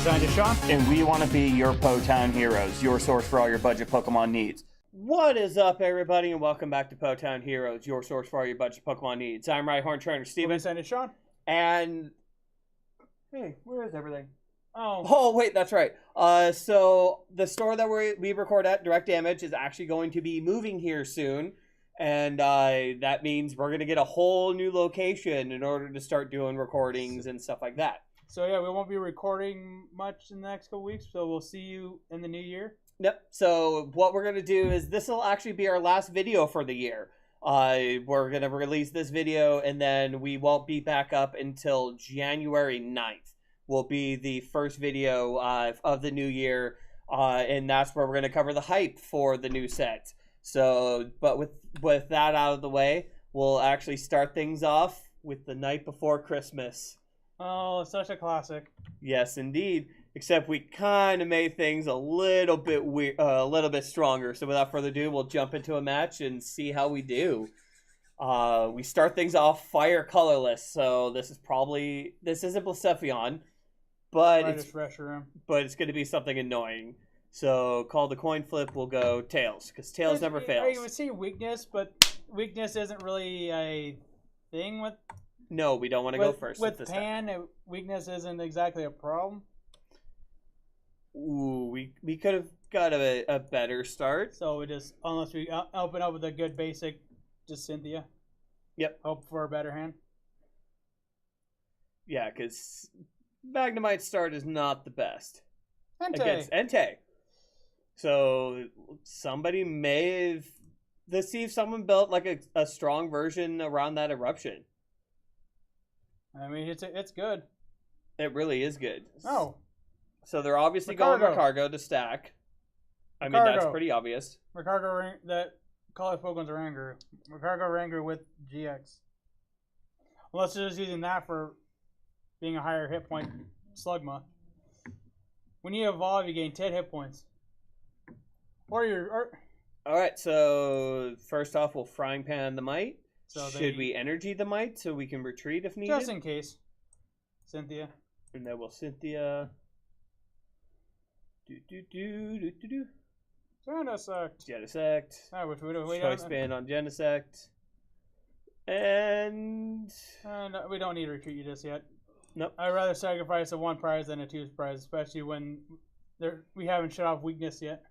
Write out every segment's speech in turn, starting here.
Scientist Sean. And we want to be your Po-Town heroes, your source for all your budget Pokemon needs. What is up, everybody, and welcome back to Po-Town Heroes, your source for all your budget Pokemon needs. I'm Right-Horn Trainer Steven. Scientist Sean. And... hey, where is everything? Oh, wait, that's right. So the store that we record at, Direct Damage, is actually going to be moving here soon. And that means we're going to get a whole new location in order to start doing recordings and stuff like that. So yeah, we won't be recording much in the next couple weeks, so we'll see you in the new year. Yep. So what we're going to do is this will actually be our last video for the year. We're going to release this video, and then we won't be back up until January 9th. Will be the first video of the new year, and that's where we're going to cover the hype for the new set. So, but with that out of the way, we'll actually start things off with The Night Before Christmas. Oh, such a classic. Yes, indeed. Except we kind of made things a little bit weird, a little bit stronger. So without further ado, we'll jump into a match and see how we do. We start things off fire colorless. So this isn't Blacephalon, but it's going to be something annoying. So call the coin flip. We'll go tails because tails never fails. I would say weakness, but weakness isn't really a thing with. No, we don't want to go first. With Pan, weakness isn't exactly a problem. Ooh, we could have got a better start. So we just, unless we open up with a good basic, just Cynthia. Yep. Hope for a better hand. Yeah, because Magnemite's start is not the best. Against Entei. So somebody may have... Let's see if someone built like a strong version around that eruption. I mean, it's good. It really is good. Oh. So they're obviously going Macargo to stack. I mean, that's pretty obvious. Macargo, that Color Pokemon's Rangaroo. Macargo Rangaroo with GX. Unless they're just using that for being a higher hit point Slugma. When you evolve, you gain 10 hit points. Alright, so first off, we'll Frying Pan the Mite. So should we Energy the Mite so we can retreat if needed? Just in case. Cynthia. And then we'll Cynthia. Genesect. Oh, which we don't. Choice Band on Genesect. And no, we don't need to retreat you just yet. Nope. I'd rather sacrifice a 1 prize than a 2 prize, especially when we haven't shut off weakness yet.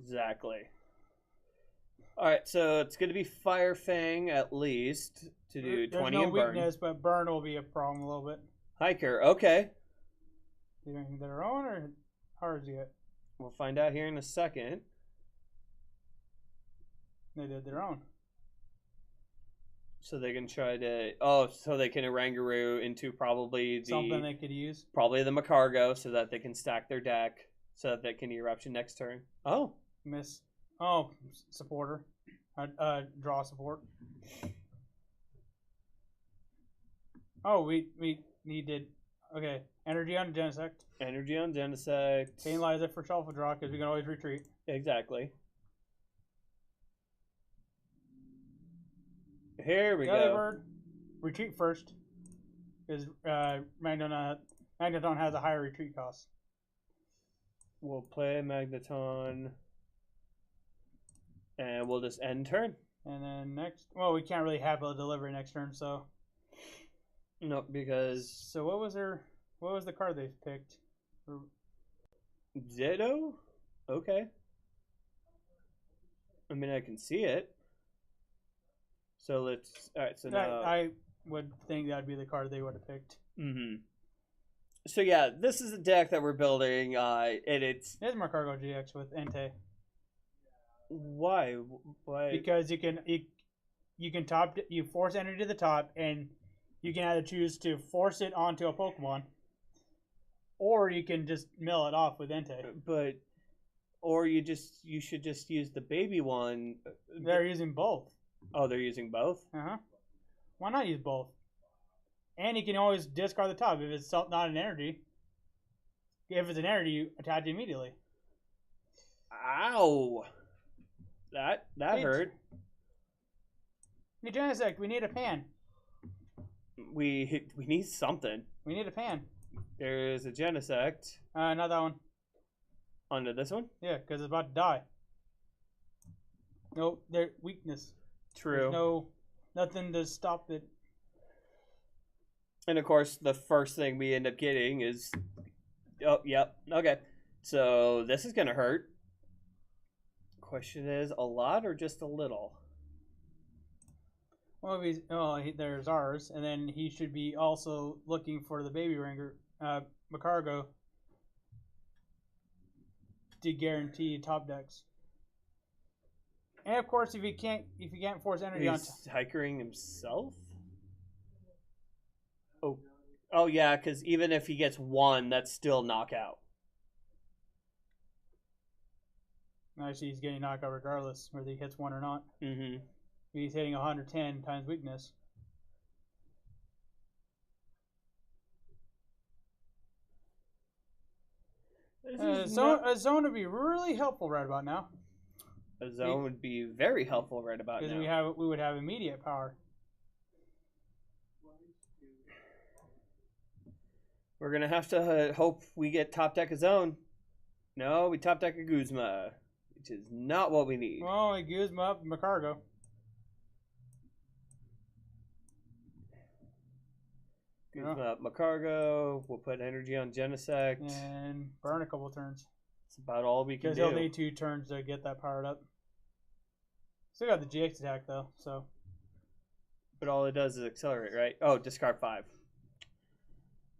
Exactly. Alright, so it's going to be Fire Fang at least to do 20 no and burn. There's no weakness, but burn will be a problem a little bit. Hiker, okay. Do you think their own or ours yet? We'll find out here in a second. They did their own. So they can try to... oh, so they can Oranguru into probably something they could use. Probably the Macargo so that they can stack their deck so that they can Eruption next turn. Oh. Miss. Oh, supporter. Draw support. Oh, we needed... okay, energy on Genesect. Energy on Genesect. Painlizer for shuffle draw because we can always retreat. Exactly. Here we go. Delibird. Retreat first. Because Magnezone has a higher retreat cost. We'll play Magnezone. And we'll just end turn. And then next... well, we can't really have a delivery next turn, so... no, because... so what was the card they picked? Ditto? Okay. I mean, I can see it. So let's... alright, so now... I would think that would be the card they would have picked. Mm-hmm. So yeah, this is a deck that we're building, and it's... It's Macargo GX with Entei. Why? Because you can top... you force energy to the top, and you can either choose to force it onto a Pokemon, or you can just mill it off with Entei. But... or you should just use the baby one. They're using both. Oh, they're using both? Uh-huh. Why not use both? And you can always discard the top if it's not an energy. If it's an energy, you attach it immediately. Ow! That hurt. Genesect, we need a pan. We need something. We need a pan. There's a Genesect. Not that one. Onto this one? Yeah, because it's about to die. No, their weakness. True. There's nothing to stop it. And of course, the first thing we end up getting is... Oh, yep. Okay. So this is going to hurt. Question is, a lot or just a little? Well, there's ours, and then he should be also looking for the baby Ranger, Macargo, to guarantee top decks. And of course, if you can't force energy on, he's hikering himself. Oh yeah, because even if he gets one, that's still knockout. Actually, he's getting knockout regardless whether he hits one or not. Mm-hmm. He's hitting 110 times weakness. A zone would be really helpful right about now. A zone would be very helpful right about now. Because we would have immediate power. We're gonna have to hope we get top deck a zone. No, we top deck a Guzma, which is not what we need. Well, we Guzma up Macargo. Guzma up Macargo. We'll put energy on Genesect. And burn a couple turns. That's about all we can do. Because he'll need 2 turns to get that powered up. Still got the GX attack though, so. But all it does is accelerate, right? Oh, discard 5.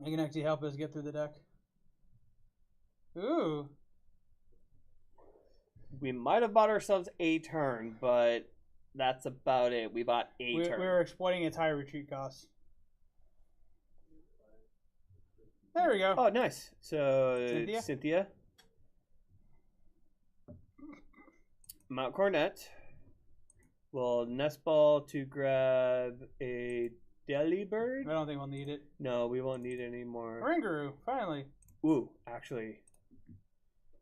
It can actually help us get through the deck. Ooh. We might have bought ourselves a turn, but that's about it. We bought a turn. We were exploiting its high retreat costs. There we go. Oh, nice. So, Cynthia. Mount Cornet. We'll nest ball to grab a Delibird. I don't think we'll need it. No, we won't need it anymore. Ringaroo, finally. Ooh, actually.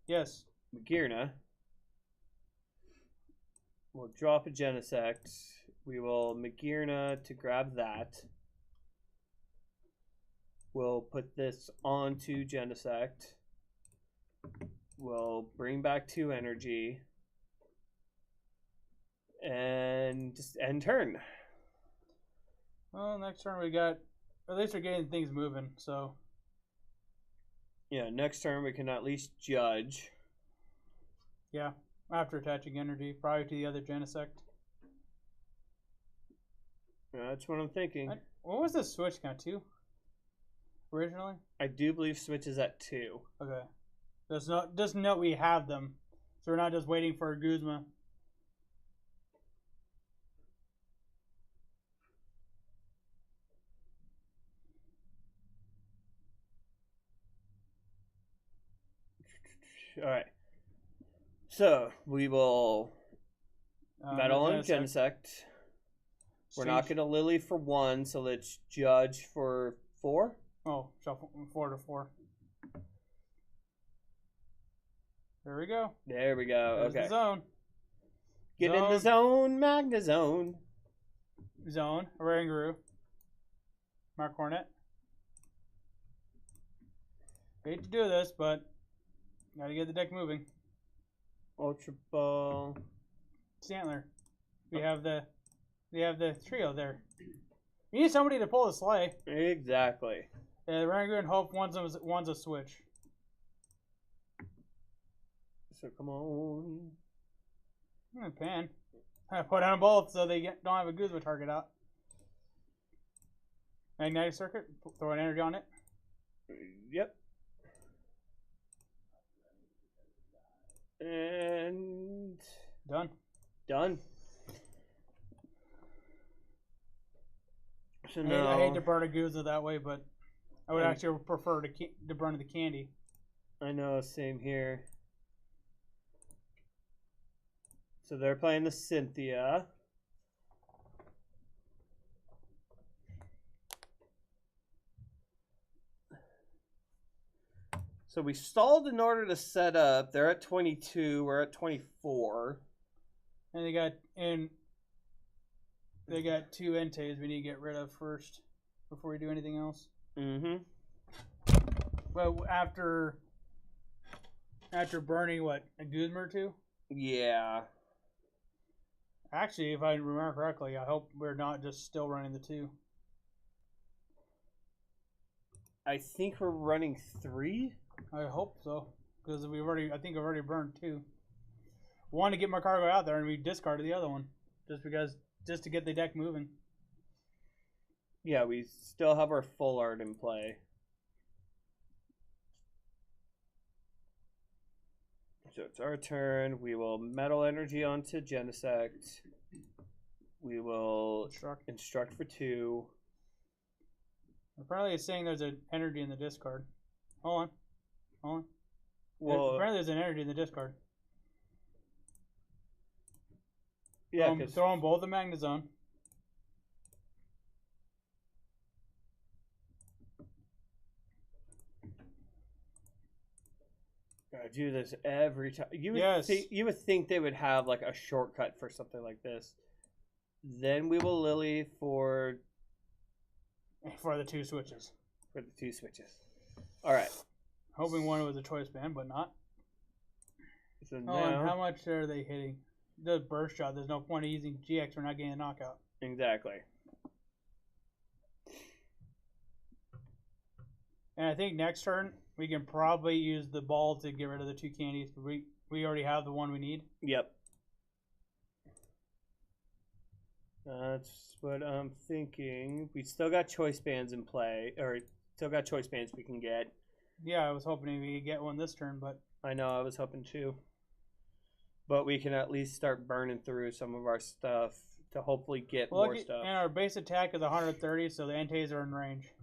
Yes. Magearna. We'll drop a Genesect. We will Magearna to grab that. We'll put this onto Genesect. We'll bring back 2 energy. And just end turn. Well, next turn we got... At least we're getting things moving, so... Yeah, next turn we can at least judge. Yeah, after attaching energy, probably to the other Genesect. That's what I'm thinking. What was the switch count, 2? Originally? I do believe Switch is at 2. Okay. Just note we have them. So we're not just waiting for a Guzma. Alright. So, we will Metal and Genesect. We're not going to Lily for 1, so let's judge for 4. Oh, shuffle 4 to 4. There we go. There we go. There's okay. The zone. Get in the zone, Magnezone. Zone, Rangaroo. Mark Cornet. Hate to do this, but gotta get the deck moving. Ultra Ball. Stantler. We have the trio there. We need somebody to pull the sleigh. Exactly. Rangaroo and Hope one's a switch. So come on. Pan. I put on both so they don't have a Guzma target out. Magnetic circuit. Throw an energy on it. Yep. And done. Done. So I hate to burn a Guzma that way, but I would actually prefer to burn the candy. I know, same here. So they're playing the Cynthia. So we stalled in order to set up. They're at 22. We're at 24. And they got 2 Entes we need to get rid of first before we do anything else. Mm-hmm. Well, after burning what, a Guzma or two? Yeah. Actually, if I remember correctly, I hope we're not just still running the 2. I think we're running 3. I hope so, because I think I've already burned 2. One to get my cargo out there, and we discarded the other one, just to get the deck moving. Yeah, we still have our full art in play. So it's our turn. We will metal energy onto Genesect. We will instruct for 2. Apparently it's saying there's an energy in the discard. Hold on. Well, apparently there's an energy in the discard. Yeah, throw on both the Magnezone. I do this every time. You would think they would have like a shortcut for something like this. Then we will Lily for the 2 switches. For the 2 switches. All right. Hoping one was a choice band, but not. So now, how much are they hitting? The burst shot. There's no point in using GX. We're not getting a knockout. Exactly. And I think next turn we can probably use the ball to get rid of the 2 candies. We already have the one we need. Yep. That's what I'm thinking. We still got choice bands in play, or still got choice bands we can get. Yeah, I was hoping we could get one this turn, but I know, I was hoping too. But we can at least start burning through some of our stuff to hopefully get more stuff. And our base attack is 130, so the Entei are in range.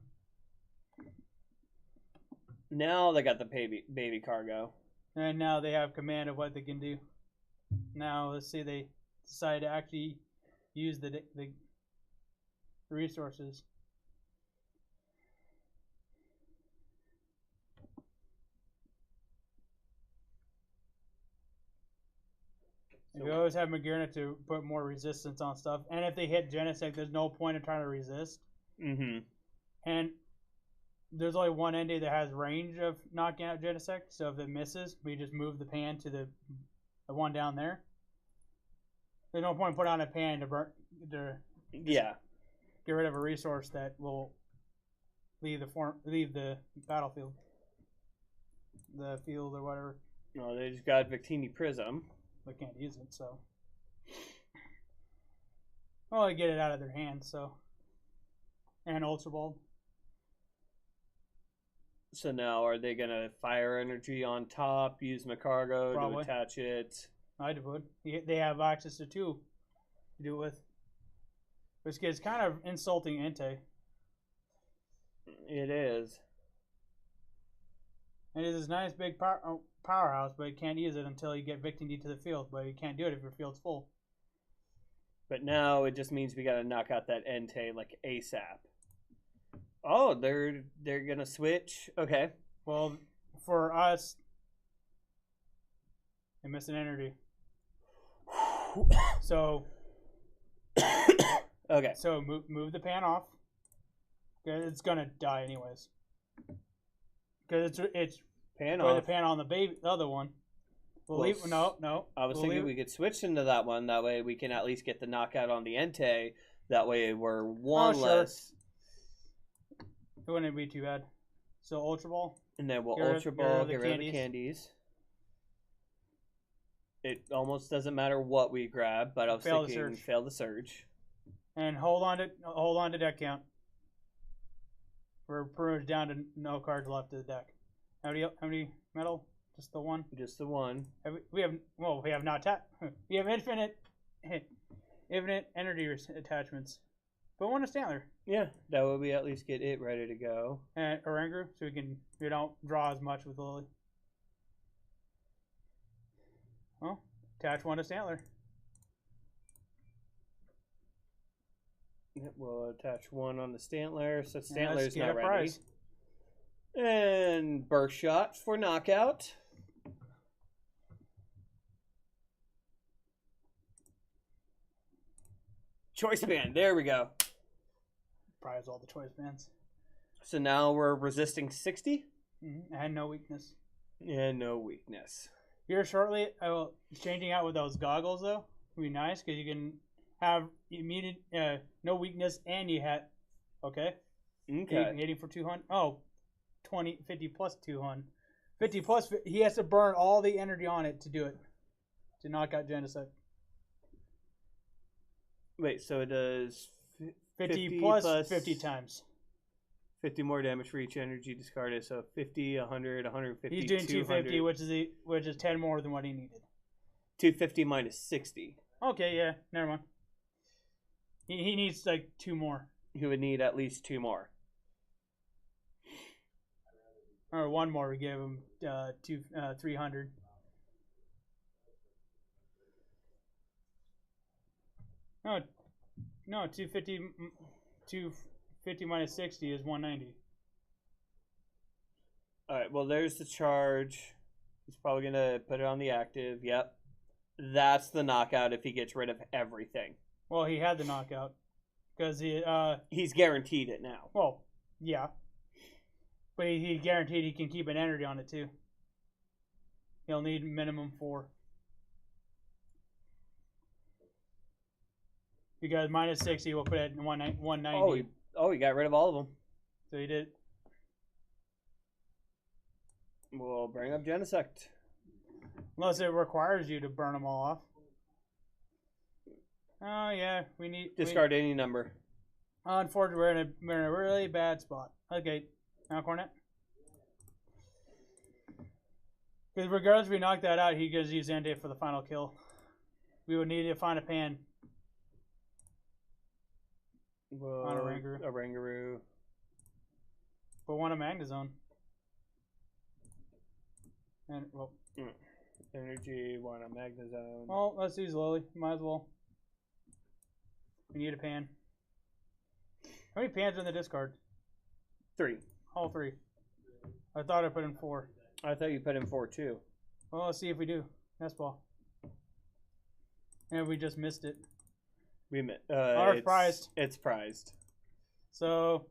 Now they got the baby cargo. And now they have command of what they can do. Now let's see, they decide to actually use the resources. So we always have magearna to put more resistance on stuff. And if they hit Genesect, there's no point in trying to resist. Mm-hmm. And there's only one Entei that has range of knocking out Genesect. So if it misses, we just move the pan to the one down there. There's no point in putting on a pan to get rid of a resource that will leave the battlefield, the field or whatever. No, they just got Victini Prism. They can't use it, so. Well, they get it out of their hands, so. And Ultra Ball. So now, are they gonna fire energy on top? Use Macargo to attach it? I would. They have access to 2 to do it with. Which gets kind of insulting Entei. It is. And it is a nice big powerhouse, but you can't use it until you get Victini to the field. But you can't do it if your field's full. But now it just means we gotta knock out that Entei like ASAP. Oh, they're gonna switch. Okay. Well, for us, they missed an energy. So. Okay. So move the pan off. It's gonna die anyways. Because it's pan off. The pan on the other one. No. I was thinking we could switch into that one. That way we can at least get the knockout on the Entei. That way we're one less. It wouldn't be too bad. So Ultra Ball. And then we'll Ultra Ball, get rid of the candies. It almost doesn't matter what we grab, but I was thinking fail the surge. And hold on to deck count. We're pretty much down to no cards left of the deck. How many metal? Just the one? Just the one. We have not tapped. We have infinite energy attachments. But one is Stantler. Yeah, that way we at least get it ready to go. And Oranguru, so we don't draw as much with Lily. Well, attach one to Stantler. We'll attach one on the Stantler, so Stantler's not ready. Prize. And burst shot for knockout. Choice band, there we go. Prize all the choice bands. So now we're resisting 60? Mm-hmm. And no weakness. And no weakness. Here shortly, I will changing out with those goggles though. Would be nice because you can have immediate no weakness and you had okay. Hitting for 200. Oh, 20, 50 plus 200. 50 plus. He has to burn all the energy on it to do it. To knock out Genesect. Wait, so it does 50 plus 50 times. 50 more damage for each energy discarded. So 50, 100, 150. He's doing 250, which is 10 more than what he needed. 250 minus 60. Okay, yeah, never mind. He needs like 2 more. He would need at least 2 more. Or 1 more to give him 300. No, 250 minus 60 is 190. Alright, well there's the charge. He's probably going to put it on the active. Yep. That's the knockout if he gets rid of everything. Well, he had the knockout. Because he's guaranteed it now. Well, yeah. But he guaranteed he can keep an energy on it too. He'll need minimum 4. Because minus 60 will put it in 190. Oh, he got rid of all of them. So he did. We'll bring up Genesect. Unless it requires you to burn them all off. Oh, yeah. We need... Discard any number. Unfortunately, we're in a really bad spot. Okay. Now, Cornet. Because regardless if we knock that out, he gives you Zende for the final kill. We would need to find a pan. Well, on a Rangaroo. A Rangaroo. But one a Magnezone. And, well... Energy, one a Magnezone. Well, let's use Lily. Might as well. We need a pan. How many pans are in the discard? 3. All 3. I thought I put in 4. I thought you put in 4 too. Well, let's see if we do. Nest ball. And we just missed it. It's prized. It's prized. So.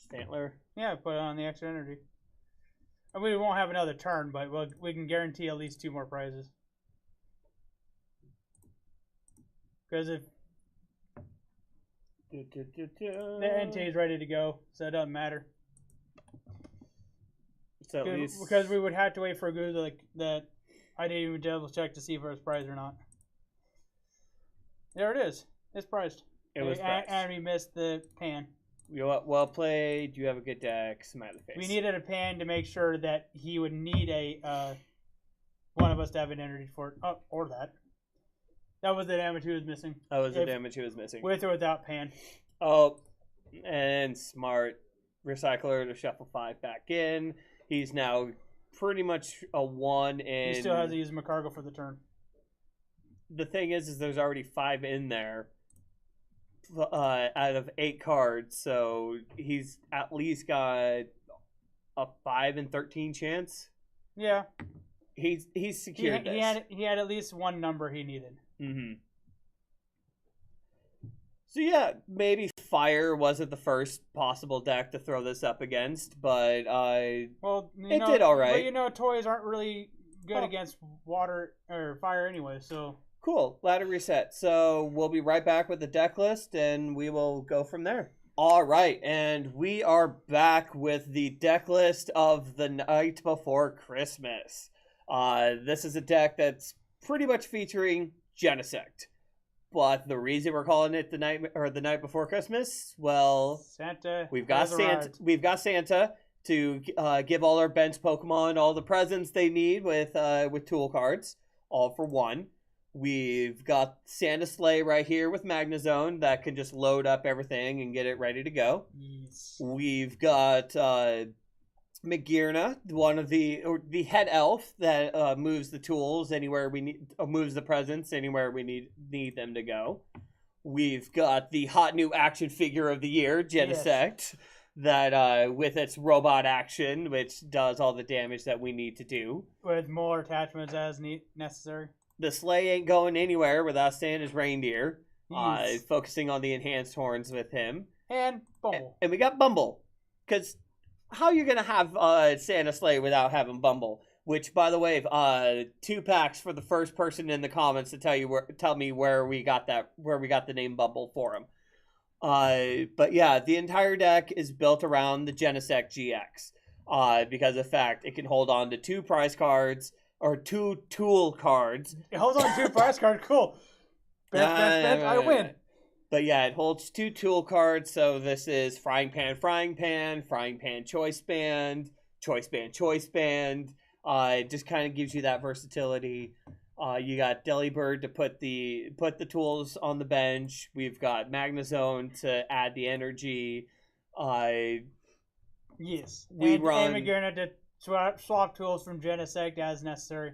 Stantler. Yeah, put it on the extra energy. I mean, we won't have another turn, but we can guarantee at least 2 more prizes. Because if the NT is ready to go, so it doesn't matter. So at least because we would have to wait for a good like that. I didn't even double check to see if it was prized or not. There it is. It's prized. It was prized. And we missed the pan. Well played. You have a good deck. Smiley face. We needed a pan to make sure that he would need a one of us to have an energy for it. Oh, or that. That was the damage he was missing. That was the damage he was missing. With or without pan. Oh, and smart recycler to shuffle 5 back in. He's now pretty much a 1 in... He still has to use Macargo for the turn. The thing is there's already 5 in there out of 8 cards, so he's at least got a 5 in 13 chance. Yeah. He's secured this. He had at least 1 number he needed. Mm-hmm. So yeah, maybe Fire wasn't the first possible deck to throw this up against, but it did all right. But toys aren't really good against water or fire anyway, so... Cool. Ladder reset. So we'll be right back with the deck list, and we will go from there. All right, and we are back with the deck list of the night before Christmas. This is a deck that's pretty much featuring Genesect. But the reason we're calling it the night before Christmas, well, Santa. We've got Santa to give all our bench Pokemon all the presents they need with tool cards, all for 1. We've got Santa Sleigh right here with Magnezone that can just load up everything and get it ready to go. Yes. We've got Magearna, one of the head elf that moves the tools anywhere we need, moves the presents anywhere we need them to go. We've got the hot new action figure of the year, Genesect, yes. That with its robot action, which does all the damage that we need to do, with more attachments as necessary. The sleigh ain't going anywhere without Santa's reindeer. Yes. Focusing on the enhanced horns with him. And Bumble. And we got Bumble. Because how you're gonna have Santa Sleigh without having Bumble? Which, by the way, 2 packs for the first person in the comments to tell me where we got the name Bumble for him. But yeah, the entire deck is built around the Genesect Gx. Because of the fact it can hold on to 2 prize cards or 2 tool cards. It holds on to 2 prize cards. Cool. Bet, I win. But yeah, it holds 2 tool cards. So this is Frying Pan, Choice Band, Choice Band. It just kind of gives you that versatility. You got Delibird to put the tools on the bench. We've got Magnezone to add the energy. Yes. And magearna to swap tools from Genesect as necessary.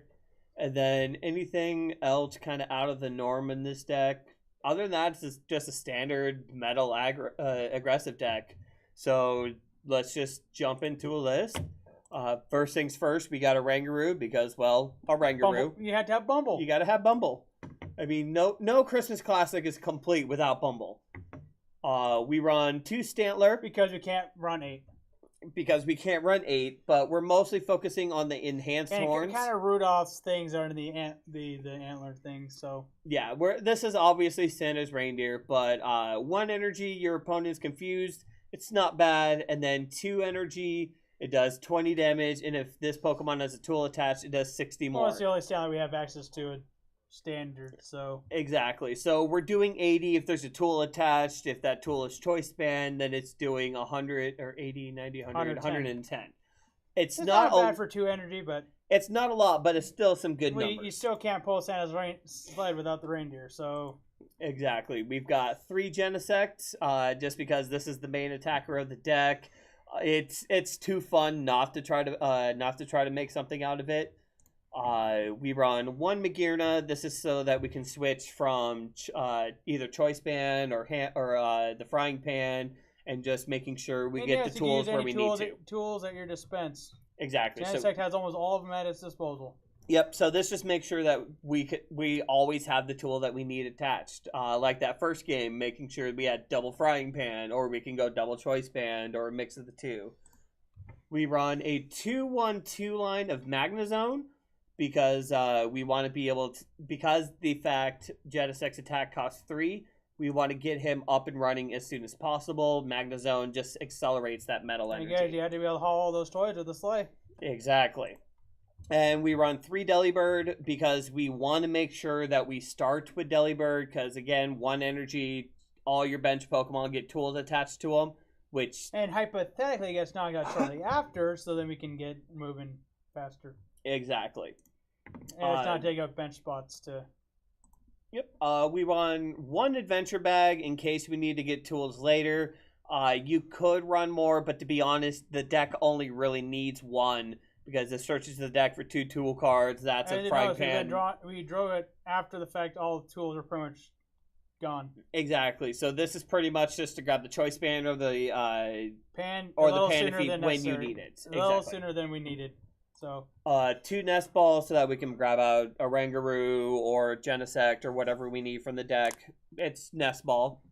And then anything else kind of out of the norm in this deck. Other than that, it's just a standard metal aggressive deck. So let's just jump into a list. First things first, we got a Rangaroo because, well, a Rangaroo. Bumble. You had to have Bumble. You got to have Bumble. I mean, no Christmas classic is complete without Bumble. We run 2 Stantler. Because we can't run 8. Because we can't run 8, but we're mostly focusing on the enhanced horns. Kind of Rudolph's things are in the antler things, so yeah, this is obviously Santa's reindeer, but 1 energy, your opponent is confused. It's not bad, and then 2 energy, it does 20 damage, and if this Pokemon has a tool attached, it does 60 more. Well, it's the only Stantler we have access to it. Standard, so exactly. So we're doing 80 if there's a tool attached. If that tool is Choice Band, then it's doing 100 or 80, 90, 100, 110. It's not bad for 2 energy, but it's not a lot, but it's still some good numbers. You still can't pull Santa's sled without the reindeer, so exactly. We've got 3 Genesects, just because this is the main attacker of the deck. It's too fun not to try to make something out of it. We run 1 magearna. This is so that we can switch from either Choice Band or the Frying Pan, and just making sure we get the tools where we need to. Tools at your dispense. Exactly. Genesect has almost all of them at its disposal. Yep. So this just makes sure that we always have the tool that we need attached. Like that first game, making sure we had double Frying Pan, or we can go double Choice Band, or a mix of the 2. We run a 2-1-2 line of Magnezone. Because we want to be able to, because the fact Genesect's attack costs 3, we want to get him up and running as soon as possible. Magnezone just accelerates that metal energy. You had to be able to haul all those toys with the sleigh. Exactly. And we run 3 Delibird because we want to make sure that we start with Delibird because, again, 1 energy, all your bench Pokemon get tools attached to them, which... And hypothetically gets knocked out shortly after, so then we can get moving faster. Exactly. And it's not taking up bench spots to... Yep. We run 1 adventure bag in case we need to get tools later. You could run more, but to be honest, the deck only really needs 1 because it searches the deck for 2 tool cards. That's a Frying Pan. We drove it after the fact. All the tools are pretty much gone. Exactly. So this is pretty much just to grab the Choice Band or the pan or the pan if when you need it. A little sooner than we needed. So 2 nest balls so that we can grab out a Rangaroo or Genesect or whatever we need from the deck. It's nest ball.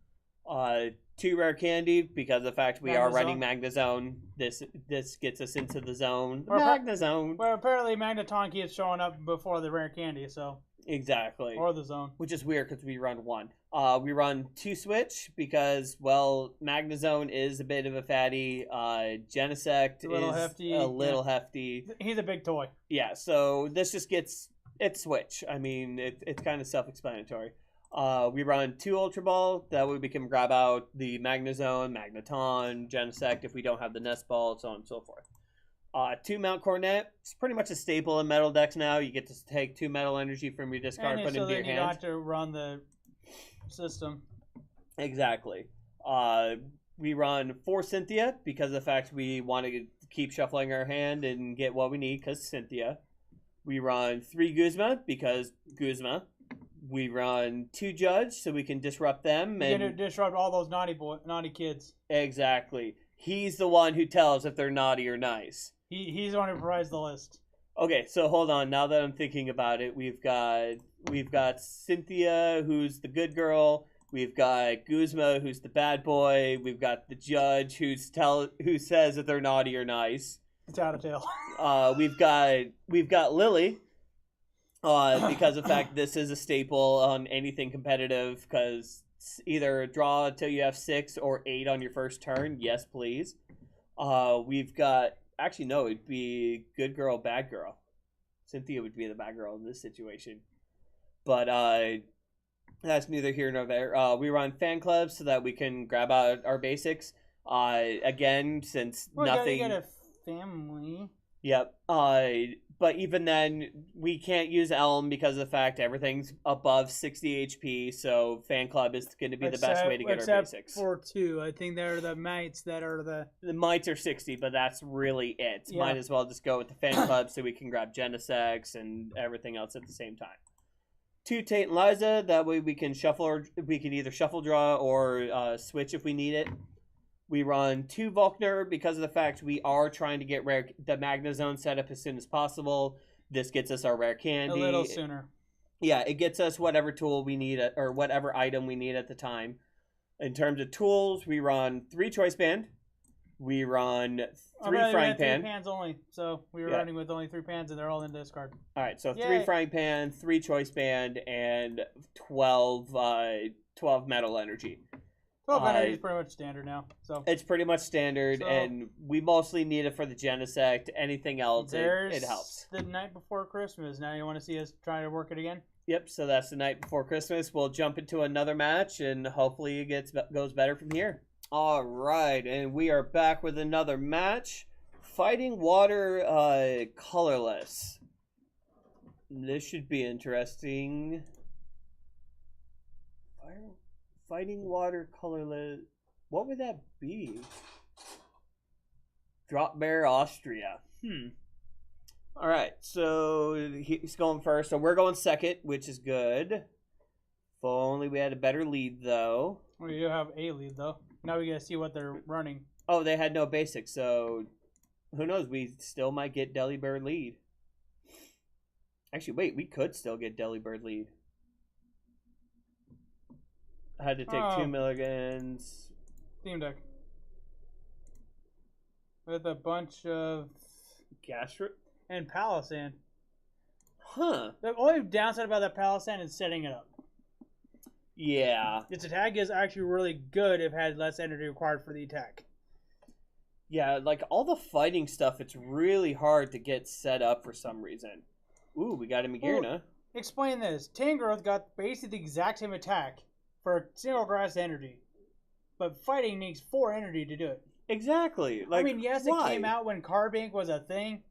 2 rare candy because of the fact we are running Magnezone. This gets us into the zone. Magnezone. Well, apparently Magneton keeps showing up before the rare candy, so exactly. Or the zone, which is weird because we run 1. We run 2 switch because, well, Magnezone is a bit of a fatty. Genesect is a little hefty. He's a big toy. Yeah, so this just gets it's switch. I mean, it's kind of self-explanatory. We run 2 Ultra Ball. That way we can grab out the Magnezone, Magneton, Genesect if we don't have the Nest Ball, so on and so forth. 2 Mount Cornet. It's pretty much a staple in metal decks now. You get to take 2 metal energy from your discard, put into your hand. You don't have to run the system. Exactly. We run 4 Cynthia because of the fact we want to keep shuffling our hand and get what we need because Cynthia. We run 3 Guzma because Guzma. We run 2 Judge so we can disrupt them. And to disrupt all those naughty kids. Exactly. He's the one who tells if they're naughty or nice. He's the one who provides the list. Okay, so hold on. Now that I'm thinking about it, we've got Cynthia, who's the good girl. We've got Guzma, who's the bad boy. We've got the judge, who says that they're naughty or nice. It's out of tail. We've got Lily. Because of the fact this is a staple on anything competitive, because either draw till you have 6 or 8 on your first turn. Yes, please. We've got, actually no, it'd be good girl, bad girl. Cynthia would be the bad girl in this situation. But that's neither here nor there. We run fan clubs so that we can grab out our basics. Again, since nothing. You got a family. Yep. But even then, we can't use Elm because of the fact everything's above 60 HP. So fan club is going to be the best way to get our basics. Except for 2, I think they're the mites that are the mites are 60, but that's really it. Yeah. Might as well just go with the fan club so we can grab Genesect and everything else at the same time. 2 Tate and Liza. That way we can shuffle, or we can either shuffle draw or switch if we need it. We run 2 Volkner because of the fact we are trying to get the Magnezone set up as soon as possible. This gets us our rare candy. A little sooner. Yeah, it gets us whatever tool we need or whatever item we need at the time. In terms of tools, we run 3 Choice Band. We run 3 Frying Pan. 3 pans only, so we were running with only 3 pans, and they're all in discard. All right, so 3 Frying Pan, 3 Choice Band, and 12 Metal Energy. 12 energy is pretty much standard now. So it's pretty much standard, and we mostly need it for the Genesect. Anything else, it helps. The night before Christmas. Now you want to see us try to work it again? Yep, so that's the night before Christmas. We'll jump into another match, and hopefully it goes better from here. All right, and we are back with another match. Fighting Water Colorless. This should be interesting. Fighting Water Colorless. What would that be? Drop Bear Austria. Alright, so he's going first. So we're going second, which is good. If only we had a better lead, though. Well, you have a lead, though. Now we gotta see what they're running. Oh, they had no basics, so who knows? We still might get Delibird lead. Actually, wait, we could still get Delibird lead. I had to take 2 milligrams. Theme deck. With a bunch of Gastro and Palisand. Huh. The only downside about that Palisand is setting it up. Yeah. Its attack is actually really good if it had less energy required for the attack. Yeah, like all the fighting stuff, it's really hard to get set up for some reason. Ooh, we got a magearna. Well, explain this. Tangrowth got basically the exact same attack for single grass energy. But fighting needs 4 energy to do it. Exactly. Like, I mean, yes, why? It came out when Carbink was a thing,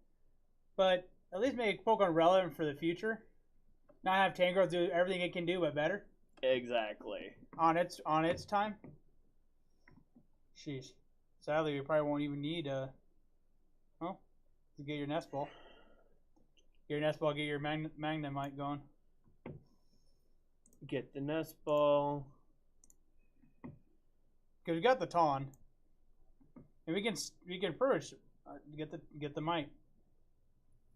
but at least make Pokemon relevant for the future. Not have Tangrowth do everything it can do, but better. Exactly. On its time. Sheesh. Sadly, we probably won't even need to get your Nest Ball. Get your Nest Ball, get your Magnemite going. Get the Nest Ball. Because we got the Tawn. And we can pretty much get the Mite.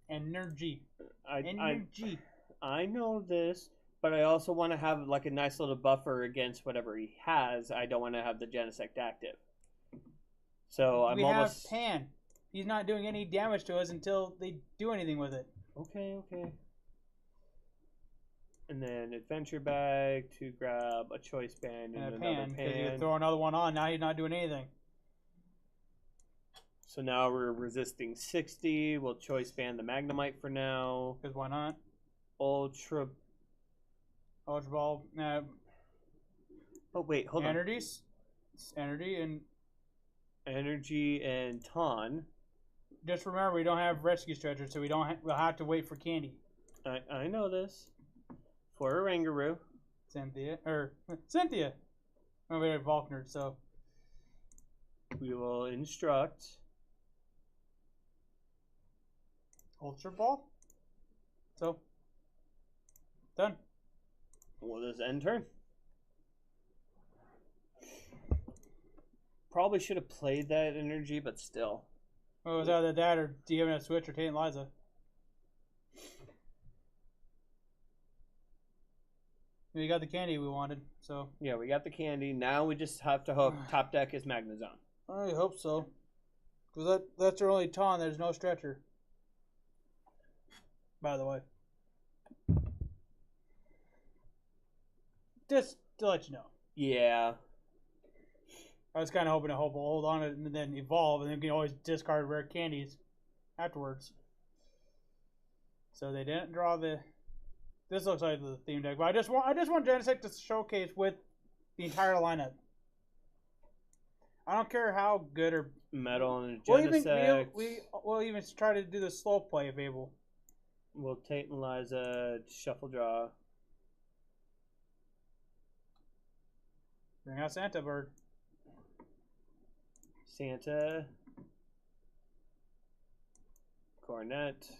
Energy. Energy. I know this, but I also want to have like a nice little buffer against whatever he has. I don't want to have the Genesect active. So we have Pan. He's not doing any damage to us until they do anything with it. Okay. And then Adventure Bag to grab a Choice Band and another Pan. Because you can throw another one on. Now he's not doing anything. So now we're resisting 60. We'll Choice Band the Magnemite for now. Because why not? Ultra Ball. Oh wait, hold on. Energy and Tawn. Just remember, we don't have rescue stretchers, so we'll have to wait for candy. I know this. For a Rangaroo. Cynthia. Oh, we have Volkner, so we will instruct. Ultra Ball. So done. Well, this end turn. Probably should have played that energy, but still. Well, it was either that or do you have a switch or Tate and Liza? We got the candy we wanted, so. Yeah, we got the candy. Now we just have to hope top deck is Magnezone. I hope so. Because that's our only taunt. There's no stretcher. By the way. Just to let you know. Yeah. I was kind of hoping to hold on it and then evolve, and then you can always discard rare candies afterwards. So they didn't draw the. This looks like the theme deck, but I just want Genesect to showcase with the entire lineup. I don't care how good or Metal and Genesect. We'll even try to do the slow play if able. We'll Tate and Liza shuffle draw. Bring out Santa Bird. Santa. Cornet.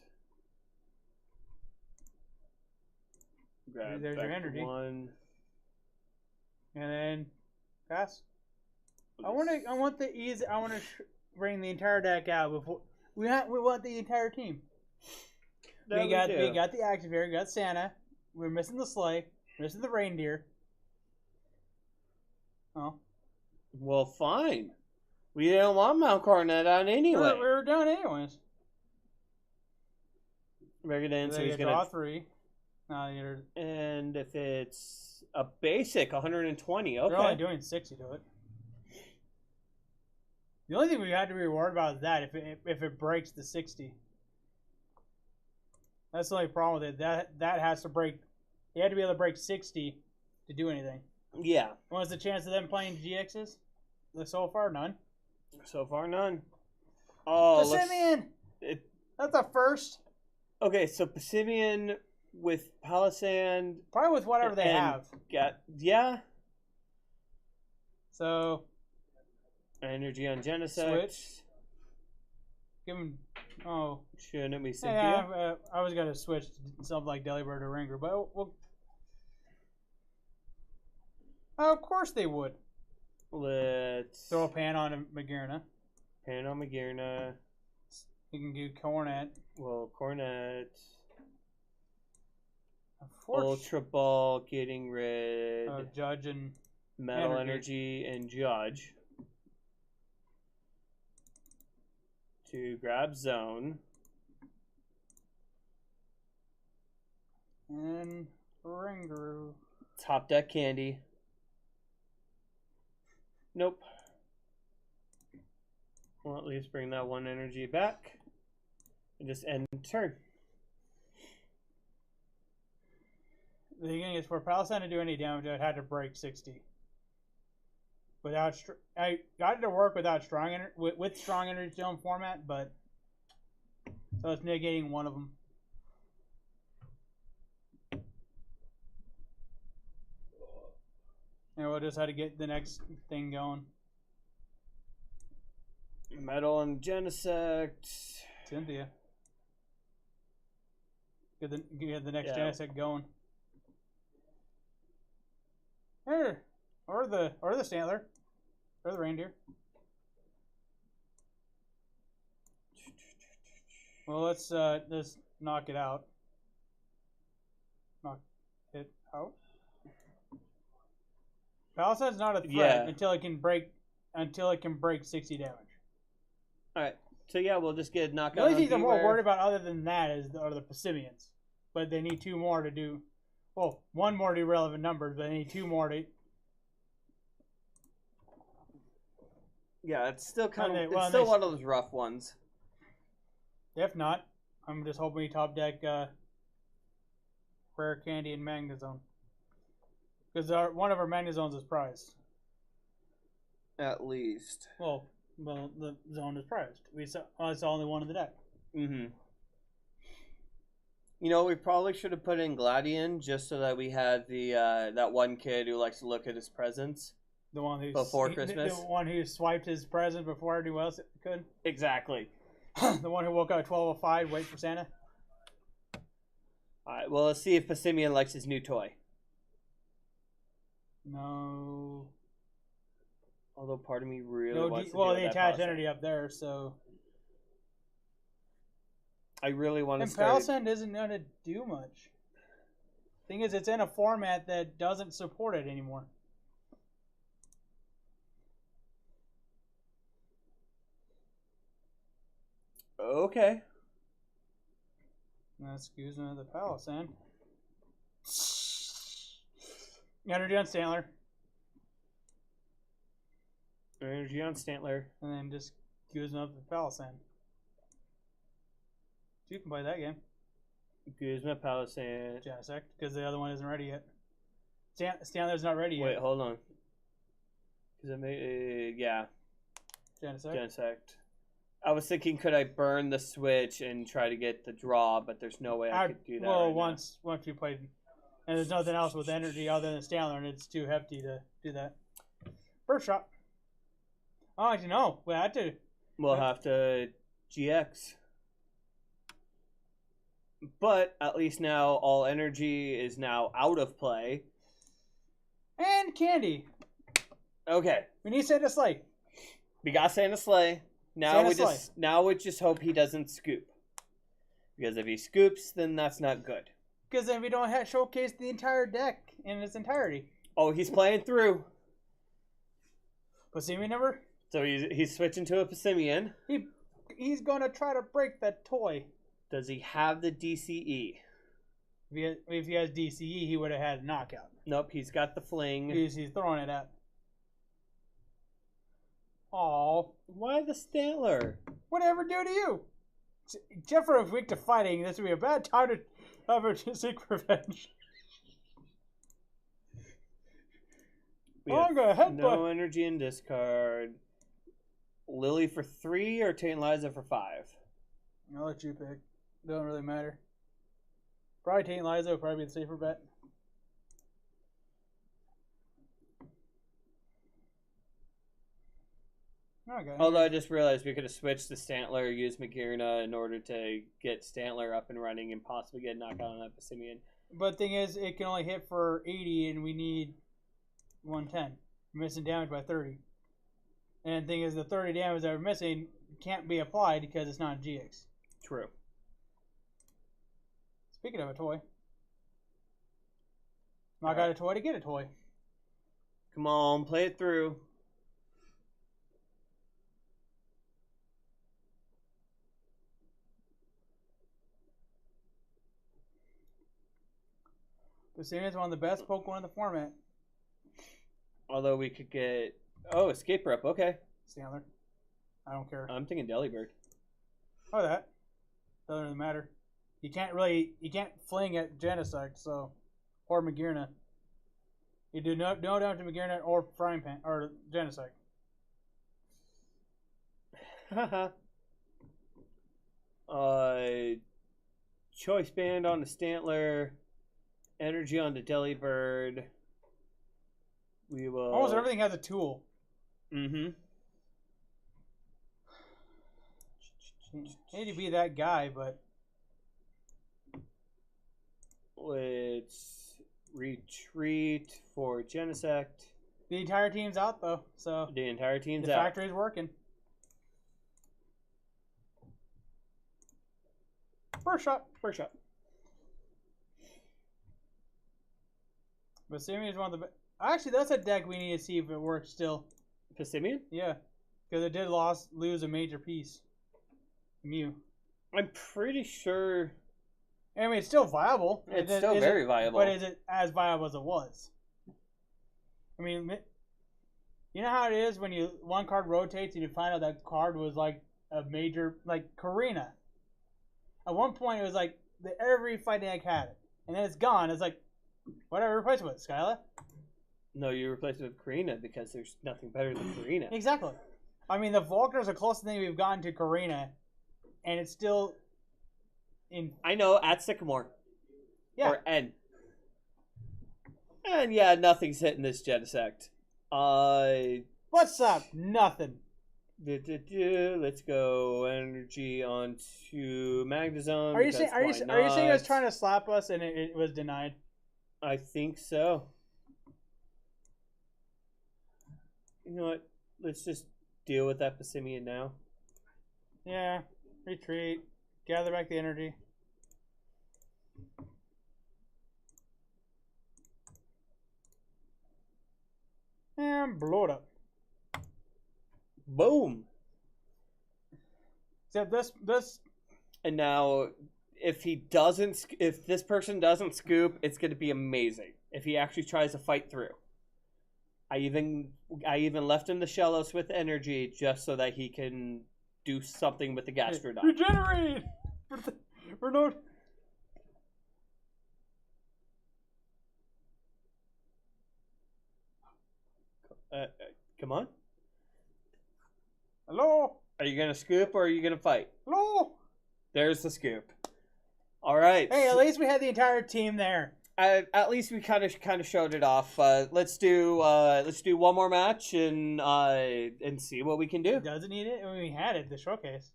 Grab There's your energy. One. And then pass. I want the easy. I want to bring the entire deck out before we want the entire team. We got the Activator, we got Santa. We're missing the sleigh. We're missing the reindeer. Oh. Well, fine. We didn't want Mount Cornet out anyway. We were done anyways. Bring it in, so he's gonna draw 3. And if it's a basic 120, okay. They're only doing 60 to it. The only thing we had to be worried about is that if it breaks the 60. That's the only problem with it. That has to break. You had to be able to break 60 to do anything. Yeah. What's the chance of them playing GXs? So far, none. So far, none. Oh, Passimian! That's a first. Okay, so Passimian with Palisand. Probably with whatever they have. Yeah. So. Energy on Genesect. Switch. Give him. Oh. Shouldn't we Cynthia? Yeah, I was going to switch to something like Delibird or Ringer, but we'll. Oh, of course they would. Let's throw a pan on magearna. Pan on magearna. You can do Cornet. Well, Cornet. Ultra Ball getting rid. Judge and Metal Energy and Judge. To grab Zone. And Ringaroo. Top deck candy. Nope. Well, at least bring that one energy back. And just end turn. The thing is, for Palisand to do any damage, I'd had to break 60. I got it to work without with strong energy zone format, but so it's negating one of them. And we'll just have to get the next thing going. Metal and Genesect. Cynthia. Get the next Genesect going. Here. Or the Stantler. Or the reindeer. Well, let's just knock it out. Knock it out. Palisand's not a threat until it can break 60 damage. Alright. So yeah, we'll just get knocked out. The only thing I'm more worried about other than that are the Passimians. But they need 2 more to do one more to do relevant numbers, but they need 2 more to. Yeah, it's still kind of still one of those rough ones. If not, I'm just hoping we top deck Rare Candy and Magnezone. Because one of our Magnezones is prized. At least. Well, the zone is prized. It's the only one in the deck. Mm-hmm. You know, we probably should have put in Gladian just so that we had the that one kid who likes to look at his presents. The one who's before Christmas. The one who swiped his present before anyone else could. Exactly. The one who woke up at 12:05, wait for Santa. All right. Well, let's see if Passimian likes his new toy. No. Although part of me really wants to. Well, they attach energy up there, so. I really want to. And Palisand isn't going to do much. Thing is, it's in a format that doesn't support it anymore. Okay. Excuse me, the Palisand. Energy on Stantler. Energy on Stantler. And then just Guzma up the Palisand. You can play that game. Guzma, Palisand. Genesect, because the other one isn't ready yet. Stantler's not ready yet. Wait, hold on. Is it yeah. Genesect. Genesect. I was thinking, could I burn the switch and try to get the draw, but there's no way I could do that. Well, right once you played, and there's nothing else with energy other than Stantler, and it's too hefty to do that. First shot. Oh, actually, no. We had to. We'll have to GX. But at least now all energy is now out of play. And candy. Okay. We need Santa Slay. We got Santa Slay. Now we just hope he doesn't scoop. Because if he scoops, then that's not good. Because then we don't showcase the entire deck in its entirety. Oh, he's playing through. Passimi number? So he's switching to a Passimian. He's going to try to break that toy. Does he have the DCE? If he has DCE, he would have had a knockout. Nope, he's got the fling. He's throwing it at. Aw. Why the Stantler? Whatever do to you? Jeffrey is weak to fighting. This would be a bad time to have her to seek revenge. I'm gonna headbutt. No energy in discard. Lily for 3 or Taint-Liza for 5? I'll let you pick. Don't really matter. Probably Taint-Liza would probably be the safer bet. Okay. Although I just realized we could have switched to Stantler, used magearna in order to get Stantler up and running and possibly get a knockout on that Passimian. But the thing is, it can only hit for 80 and we need 110. We're missing damage by 30. And the thing is, the 30 damage that we're missing can't be applied because it's not a GX. True. Speaking of a toy. I got a toy to get a toy. Come on, play it through. Passimian is one of the best Pokemon in the format. Although we could get... Oh, Escape Rep, okay. Stantler. I don't care. I'm thinking Delibird. Oh, that. Doesn't really matter. You can't fling at Genesect, so... Or magearna. You do no damage to magearna or Frying Pan, or Genesect. Choice Band on the Stantler. Energy on the Delibird. We will... Almost everything has a tool. Mm-hmm. Hate to be that guy, but... Let's retreat for Genesect. The entire team's out, though, so... The entire team's out. out. The factory's working. First shot. First shot. Passimian is one of the... Actually, that's a deck we need to see if it works still. Passimian? Yeah. Because it did lose a major piece. Mew. I'm pretty sure... I mean, it's still viable. It's still very viable. But is it as viable as it was? I mean, you know how it is when one card rotates and you find out that card was like a major... Like Karina. At one point, it was like every fighting deck had it. And then it's gone. It's like, whatever, replace it with Skyla. No, you replace it with Karina because there's nothing better than Karina. Exactly. I mean, the Volkner is the closest thing we've gotten to Karina, and it's still in... I know, at Sycamore. Yeah. Or N. And yeah, nothing's hitting this Genesect. What's up? Nothing. Let's go energy onto Magnezone. Are you saying it was trying to slap us and it was denied? I think so. You know what? Let's just deal with that Passimian now. Yeah. Retreat. Gather back the energy. and blow it up. Boom. Except this. And now, if this person doesn't scoop, it's going to be amazing. If he actually tries to fight through. I even left him the Shellos with energy just so that he can do something with the Gastrodon. Regenerate! For no... Come on. Hello? Are you going to scoop or are you going to fight? Hello? There's the scoop. All right. Hey, at least we had the entire team there. At least we kind of showed it off. Let's do one more match and see what we can do. Doesn't need it. I mean, we had it, the showcase.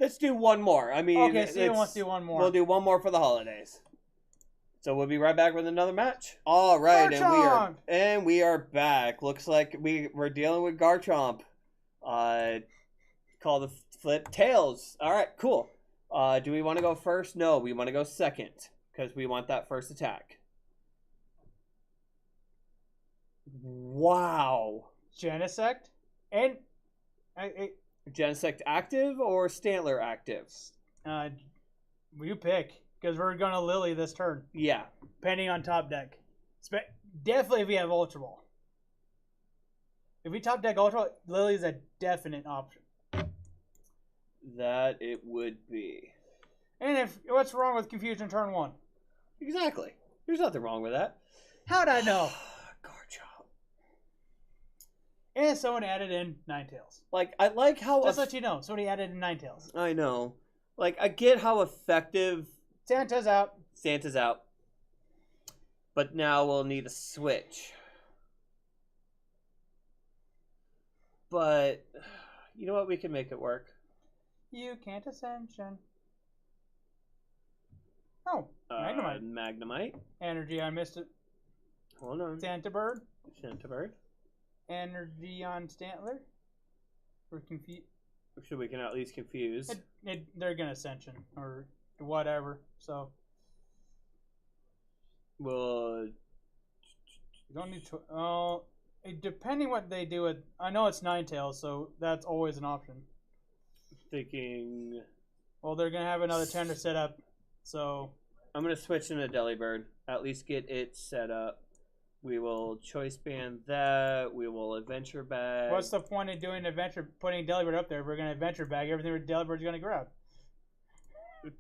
Let's do one more. I mean, okay, Steven wants to do one more. We'll do one more for the holidays. So we'll be right back with another match. All right, and we are back. Looks like we're dealing with Garchomp. Call the flip tails. All right, cool. Do we want to go first? No, we want to go second because we want that first attack. Wow. Genesect and Genesect active or Stantler active? You pick because we're gonna Lily this turn. Yeah. Depending on top deck. Definitely if we have Ultra Ball. If we top deck Ultra, Lily's a definite option. That it would be. And what's wrong with Confusion turn 1? Exactly. There's nothing wrong with that. How'd I know? Garchomp. And someone added in Ninetales. Like, I like how... Just let you know, somebody added in Ninetales. I know. Like, I get how effective... Santa's out. Santa's out. But now we'll need a switch. But, you know what? We can make it work. You can't Ascension. Oh, Magnemite. Magnemite. Energy, I missed it. Hold on. Delibird. Delibird. Energy on Stantler. We're confused. So we can at least confuse. They're gonna Ascension or whatever. So. Well. You don't need to. Oh, depending what they do with. I know it's Ninetales, so that's always an option. Thinking. Well, they're gonna have another tender set up, so. I'm gonna switch into Delibird. At least get it set up. We will choice band that. We will adventure bag. What's the point of doing adventure, putting Delibird up there? If we're gonna adventure bag everything with Delibird's gonna grab.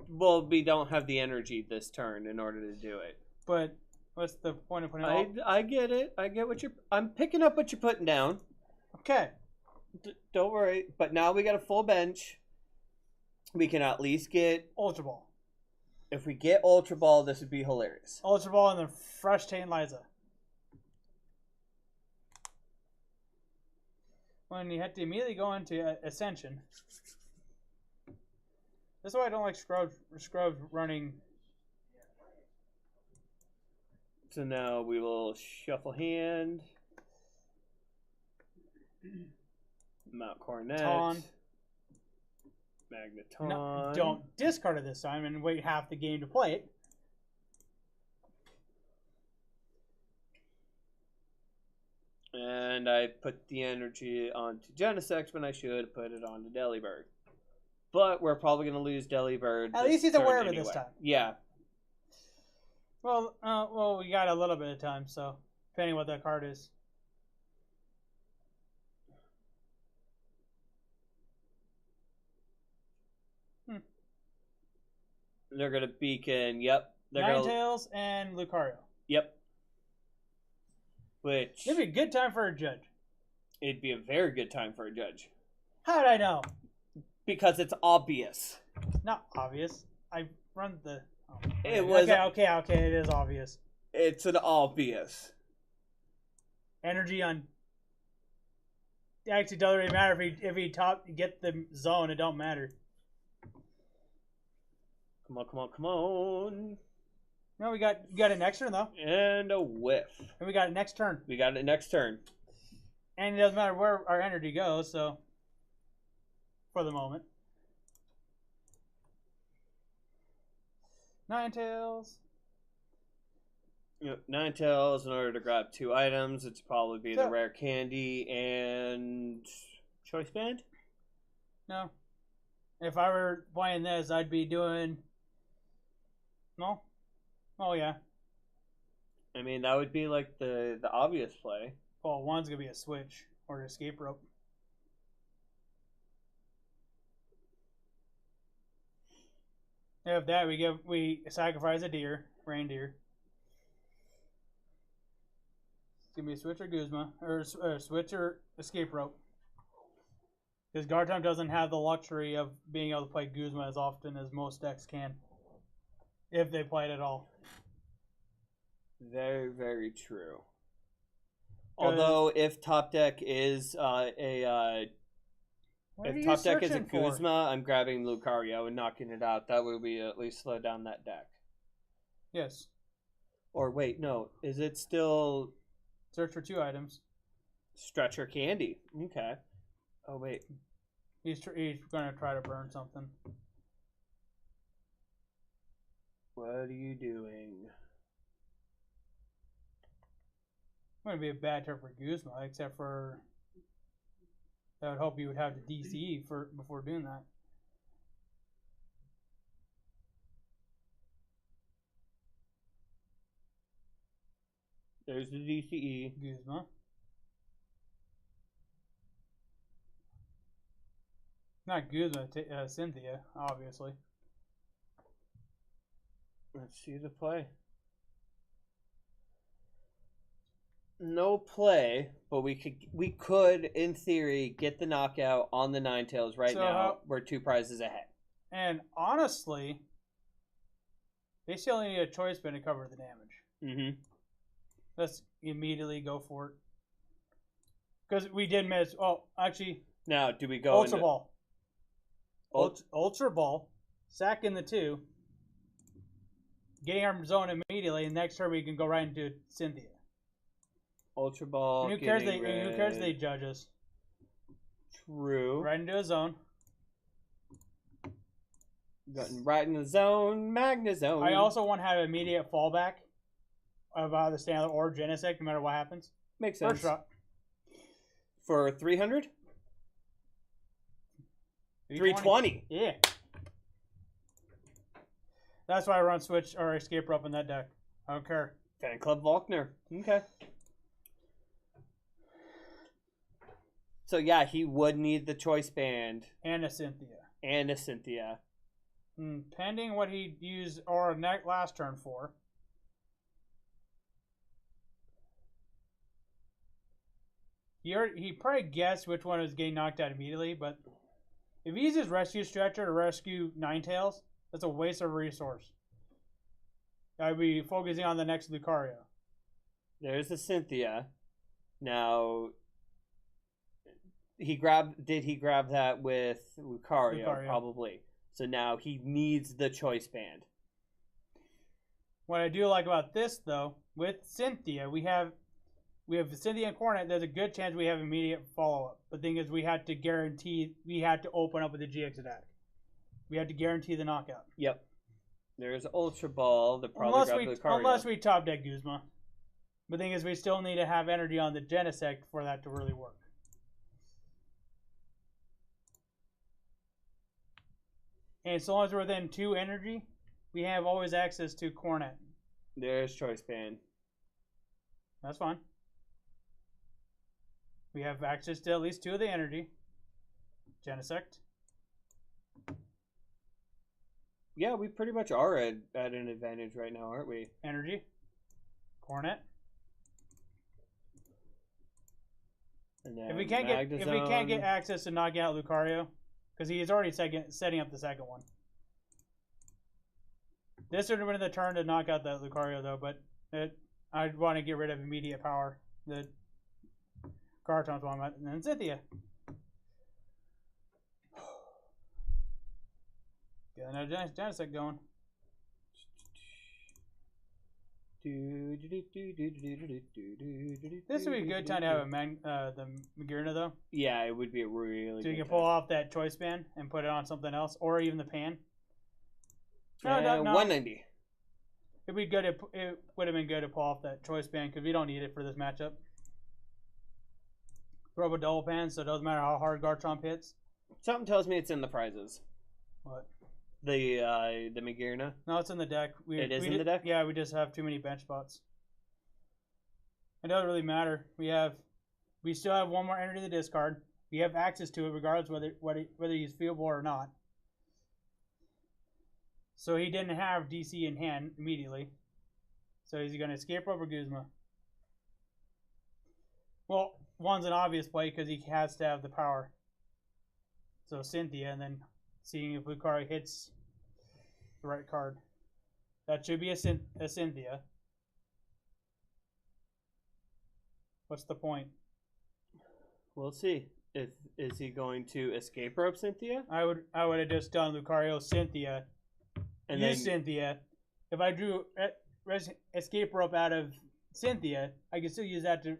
Well, we don't have the energy this turn in order to do it. But what's the point of putting? I get it. I get what you're. I'm picking up what you're putting down. Okay. Don't worry. But now we got a full bench. We can at least get Ultra Ball. If we get Ultra Ball, this would be hilarious. Ultra Ball and then fresh Tain Liza. When you have to immediately go into Ascension. That's why I don't like Scrubs running. So now we will shuffle hand. Mount Coronet. Magnezone. No, don't discard it this time and wait half the game to play it. And I put the energy onto Genesect when I should put it onto Delibird. But we're probably going to lose Delibird. At least he's aware of it this time. Yeah. Well, we got a little bit of time, so depending what that card is. They're going to beacon. Yep. Ninetales and Lucario. Yep. Which... It'd be a good time for a judge. It'd be a very good time for a judge. How did I know? Because it's obvious. Not obvious. I run the... Oh, it was... Okay, it is obvious. It's an obvious. Energy on... Actually, it doesn't really matter if he get the zone. It don't matter. Come on. No, we got it next turn, though. And a whiff. And we got it next turn. And it doesn't matter where our energy goes, so... For the moment. Ninetales. Yep, 9 tails in order to grab 2 items. It's probably be the rare candy and choice band. No. If I were playing this, I'd be doing. No. Oh yeah. I mean, that would be like the obvious play. Well, one's gonna be a switch or an escape rope. If that, we sacrifice a reindeer. It's gonna be a switch or Guzma, or switch or escape rope. Because Garchomp doesn't have the luxury of being able to play Guzma as often as most decks can, if they play it at all. Very, very true. Although, if top deck is Guzma, I'm grabbing Lucario and knocking it out. That would be at least slow down that deck. Yes. Or wait, no. Is it still search for 2 items? Stretcher candy. Okay. Oh wait. He's gonna try to burn something. What are you doing? It's going to be a bad turn for Guzma, except for I would hope you would have the DCE before doing that. There's the DCE. Guzma. Not Guzma, Cynthia, obviously. Let's see the play. No play, but we could in theory get the knockout on the Ninetales right now. We're 2 prizes ahead. And honestly, they still need a choice spin to cover the damage. Mm-hmm. Let's immediately go for it. Because we did miss. Oh, actually. Now, do we go Ultra Ball? Ultra Ball. Sack in the 2. Getting our zone immediately, and next turn we can go right into Cynthia. Ultra Ball. And who cares they judge us? True. Right into a zone. Gotten right in the zone. Magnezone. I also want to have immediate fallback of the Stantler or Genesect, no matter what happens. Makes sense. First shot. For 300? 320. Yeah. That's why I run switch or escape rope in that deck. I don't care. Fan Club Volkner. Okay. So yeah, he would need the choice band. And a Cynthia. Pending what he used or last turn for. He probably guessed which one was getting knocked out immediately, but if he uses Rescue Stretcher to rescue Ninetales, that's a waste of a resource. I'd be focusing on the next Lucario. There's the Cynthia. Now, did he grab that with Lucario? Probably. So now he needs the choice band. What I do like about this, though, with Cynthia, we have Cynthia and Cornet. There's a good chance we have immediate follow-up. The thing is, we had to open up with the GX attack. We had to guarantee the knockout. Yep. There's Ultra Ball. The probably unless we top deck Guzma. The thing is, we still need to have energy on the Genesect for that to really work. And so long as we're within 2 energy, we have always access to Cornet. There's choice band. That's fine. We have access to at least 2 of the energy. Genesect. Yeah, we pretty much are at an advantage right now, aren't we? Energy. Cornet. And then if we can't get access to knock out Lucario, because he is already setting up the second one. This would have been the turn to knock out that Lucario, though, but I'd want to get rid of immediate power. The Garchomp's one, and then Cynthia. Get another Genesect going. This would be a good time to have the magearna, though. Yeah, it would be a really. So you can pull off that choice band and put it on something else, or even the pan. No. 190. It'd be good. It would have been good to pull off that choice band because we don't need it for this matchup. Throw up a double pan, so it doesn't matter how hard Garchomp hits. Something tells me it's in the prizes. What? The magearna. No, it's in the deck. It is in the deck? Yeah, we just have too many bench spots. It doesn't really matter. We still have one more energy to discard. We have access to it regardless whether he's fieldable or not. So he didn't have DC in hand immediately. So is he going to escape rope or Guzma? Well, one's an obvious play because he has to have the power. So Cynthia, and then seeing if Lucario hits the right card. That should be a Cynthia. What's the point? We'll see. Is he going to escape rope Cynthia? I would have just done Lucario Cynthia. And use Cynthia. If I drew escape rope out of Cynthia, I can still use that to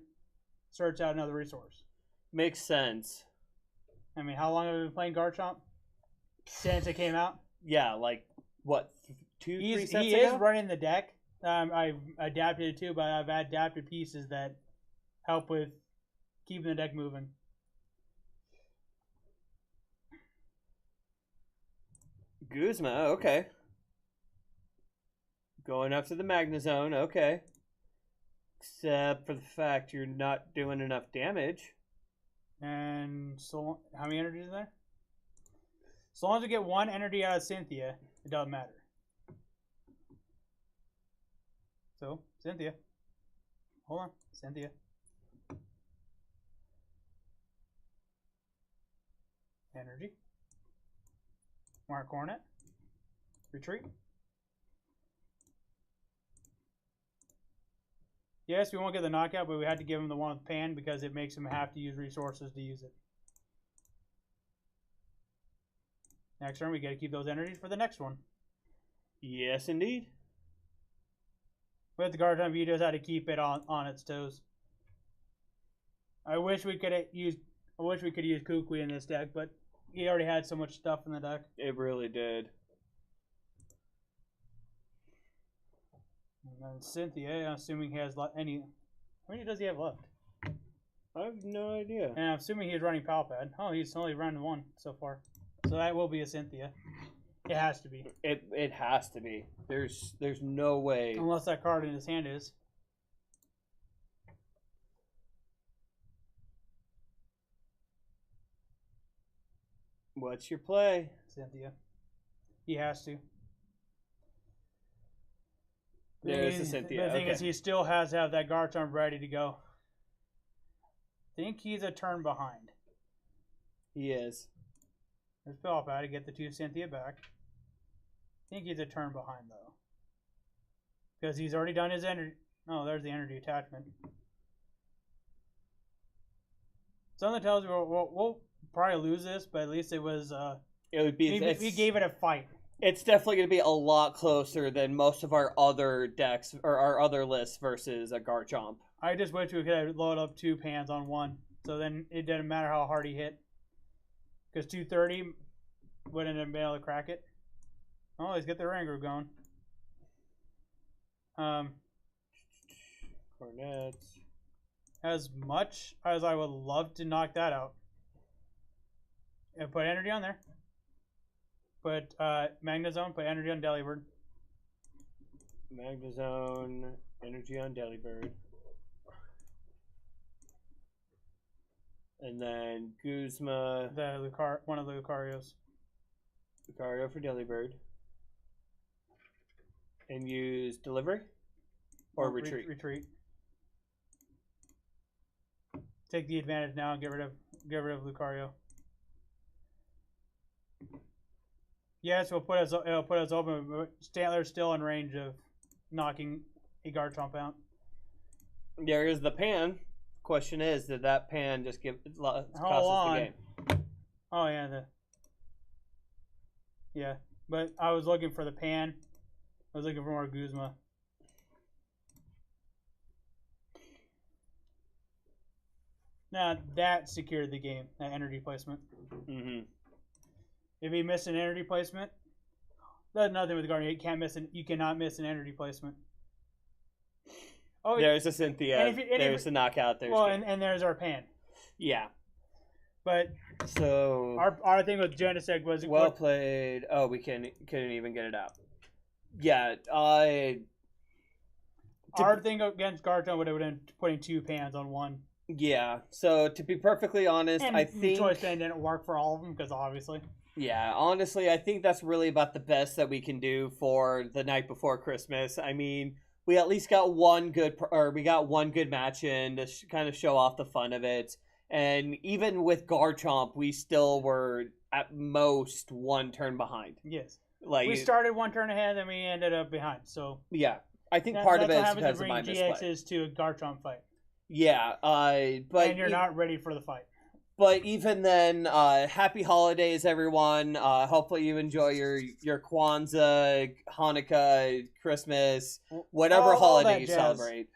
search out another resource. Makes sense. I mean, how long have we been playing Garchomp? Since it came out? Yeah, like, what, 3 sets ago? He is running the deck. I've adapted it too, but I've adapted pieces that help with keeping the deck moving. Guzma, okay. Going after the Magnezone, okay. Except for the fact you're not doing enough damage. And so, how many energies are there? So long as we get one energy out of Cynthia, it doesn't matter. So, Cynthia. Hold on, Cynthia. Energy. Mark Hornet. Retreat. Yes, we won't get the knockout, but we had to give him the one with Pan because it makes him have to use resources to use it. Next turn, we got to keep those energies for the next one. Yes, indeed. With the Garchomp, you just had to keep it on its toes. I wish we could use Kukui in this deck, but he already had so much stuff in the deck. It really did. And then Cynthia, I'm assuming he has any. How many does he have left? I have no idea. And I'm assuming he's running Palpad. Oh, he's only round 1 so far. So that will be a Cynthia. It has to be. It has to be. There's no way. Unless that card in his hand is. What's your play? Cynthia. He has to. There's the Cynthia. The thing is, he still has to have that Garchomp ready to go. I think he's a turn behind. He is. There's Palpad to get the 2 Cynthia back. I think he's a turn behind, though. Because he's already done his energy. Oh, there's the energy attachment. Something tells me we'll probably lose this, but at least it was. It would be. We gave it a fight. It's definitely going to be a lot closer than most of our other decks or our other lists versus a Garchomp. I just wish we could have loaded up 2 pans on one, so then it didn't matter how hard he hit. Because 230 wouldn't have been able to crack it. Oh, he's got the Ranger going. Cornets. As much as I would love to knock that out. And put energy on there. Put Magnezone, put energy on Delibird. Magnezone, energy on Delibird. And then Guzma. One of the Lucarios. Lucario for Delibird. And use Delivery? Or Retreat? Retreat. Take the advantage now and get rid of Lucario. Yes, it'll put us open. Stantler's still in range of knocking a Garchomp out. There is the pan. Question is, did that pan just cost us the game? Oh yeah, but I was looking for the pan. I was looking for more Guzma. Now that secured the game. That energy placement. Mm-hmm. If he missed an energy placement, That's nothing with Guardian. You cannot miss an energy placement. Oh, there's a Cynthia. There's a knockout. There's and there's our pan. Yeah. But so our thing with Genesect was well played. Oh, we couldn't even get it out. Yeah. Our thing against Garchomp would have been putting 2 pans on one. Yeah. So to be perfectly honest, and I think Choice Band didn't work for all of them because obviously. Yeah, honestly, I think that's really about the best that we can do for the night before Christmas. I mean, we at least got one good match in to kind of show off the fun of it. And even with Garchomp, we still were at most 1 turn behind. Yes. Like we started 1 turn ahead and we ended up behind. So yeah, I think part of it is because of my misplay. GXs to a Garchomp fight. Yeah, but and you're not ready for the fight. But even then, happy holidays, everyone. Hopefully you enjoy your Kwanzaa, Hanukkah, Christmas, whatever holiday you celebrate.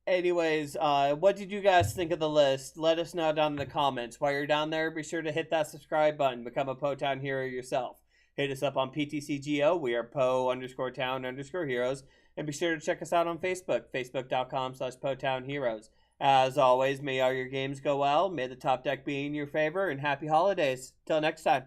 Anyways, what did you guys think of the list? Let us know down in the comments. While you're down there, be sure to hit that subscribe button. Become a Potown hero yourself. Hit us up on PTCGO. We are Po_Town_Heroes. And be sure to check us out on Facebook, facebook.com/PotownHeroes. As always, may all your games go well. May the top deck be in your favor, and happy holidays. Till next time.